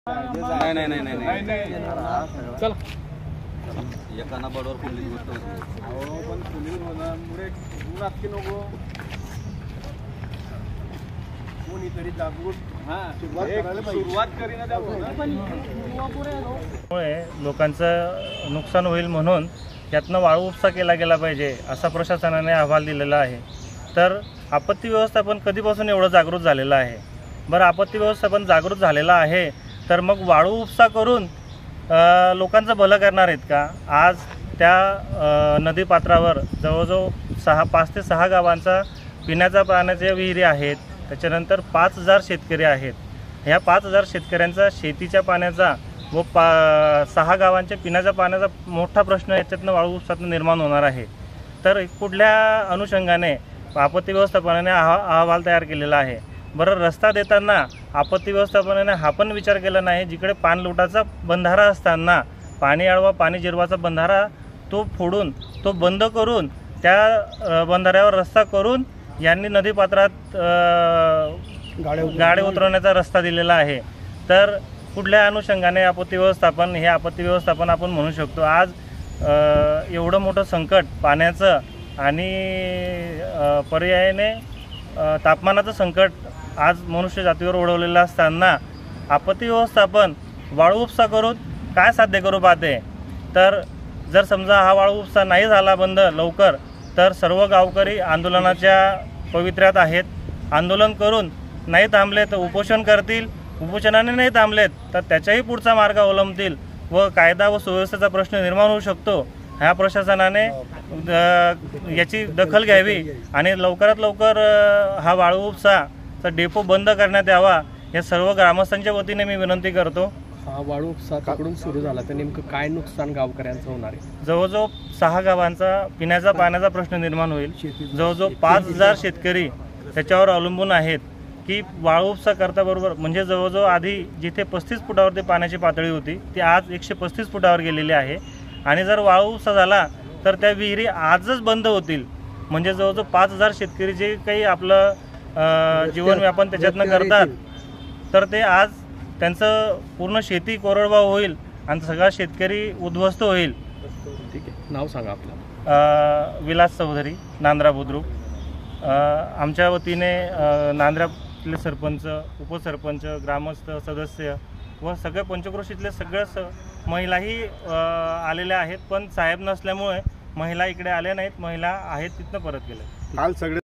नाही नाही नाही नाही नाही चल एकाना बडवर पोलीस गोष्ट अहो पण पोलीस होण्यामुळे नाटकी नको कोणीतरी जागरूक सुरुवात करीना त्यामुळे लोकांचं नुकसान होईल म्हणून यातनं वाळू उपसा केला गेला पाहिजे असा प्रशासनाने अहवाल दिलेला आहे। तर आपत्ती व्यवस्थापन कधीपासून एवढं जागृत झालेलं आहे? बरं, आपत्ती व्यवस्थापन जागृत झालेलं आहे तर मग वाळू उपसा करून लोकांचं भलं करणार आहेत का? आज त्या नदीपात्रावर जवळजवळ 5 ते 6 गावांचा पिण्याच्या पाण्याच्या विहिरी आहेत। त्याच्यानंतर 5000 शेतकरी आहेत। ह्या 5000 शेतकऱ्यांचा शेतीच्या पाण्याचा व 6 गावांच्या पिण्याच्या पाण्याचा मोठा प्रश्न याच्यातनं वाळू उपसातून निर्माण होणार आहे। तर कुठल्या अनुषंगाने आपत्ती व्यवस्थापनाने अहवाल तयार केलेला आहे? बरं, रस्ता देताना आपत्ती व्यवस्थापनाने हा पण विचार केला नाही, जिकडे पाणलोटाचा बंधारा असताना पाणी अडवा पाणी जिरवाचा बंधारा तो फोडून तो बंद करून त्या बंधाऱ्यावर रस्ता करून यांनी नदीपात्रात गाड्या उतरवण्याचा रस्ता दिलेला आहे। तर कुठल्या अनुषंगाने आपत्ती व्यवस्थापन हे आपत्ती व्यवस्थापन आपण म्हणू शकतो? आज एवढं मोठं संकट पाण्याचं आणि पर्यायाने तापमानाचं संकट आज मनुष्य जातीवर ओढवलेलं असताना आपत्ती व्यवस्थापन वाळू उपसा करून काय साध्य करू पाहते? तर जर समजा हा वाळू उपसा नाही झाला बंद लवकर तर सर्व गावकरी आंदोलनाच्या पवित्र्यात आहेत। आंदोलन करून नाही थांबले तर उपोषण करतील, उपोषणाने नाही थांबलेत तर त्याच्याही पुढचा मार्ग अवलंबतील व कायदा व सुव्यवस्थेचा प्रश्न निर्माण होऊ शकतो। ह्या प्रशासनाने याची दखल घ्यावी आणि लवकरात लवकर हा वाळू उपसाचा डेपो बंद करण्यात यावा या सर्व ग्रामस्थांच्या वतीने मी विनंती करतो। हा वाळू उपसा तिकडून सुरू झाला तर नेमकं काय नुकसान गावकऱ्यांचं होणार आहे? जवळजवळ 6 गावांचा पिण्याचा पाण्याचा प्रश्न निर्माण होईल। जवळजवळ 5000 शेतकरी त्याच्यावर अवलंबून आहेत की वाळू उपसा करताबरोबर म्हणजे जवळजवळ आधी जिथे 35 फुटावरती पाण्याची पातळी होती ती आज 135 फुटावर गेलेली आहे आणि जर वाळू उपसा झाला तर त्या विहिरी आजच बंद होतील। म्हणजे जवळजवळ 5000 शेतकरी जे काही आपलं जीवनव्यापन त्याच्यातनं करतात तर ते आज त्यांचं पूर्ण शेती कोरडवाहू होईल आणि सगळा शेतकरी उद्ध्वस्त होईल। ठीक आहे, नाव सांगा आपलं? विलास चौधरी, नांद्रा बुद्रुक। आमच्या वतीने नांद्र्यातले सरपंच, उपसरपंच, ग्रामस्थ, सदस्य व सगळे पंचक्रोशीतले सगळ्या महिलाही आलेल्या आहेत, पण साहेब नसल्यामुळे महिला इकडे आल्या नाहीत। महिला आहेत तिथनं परत गेल्या। काल सगळे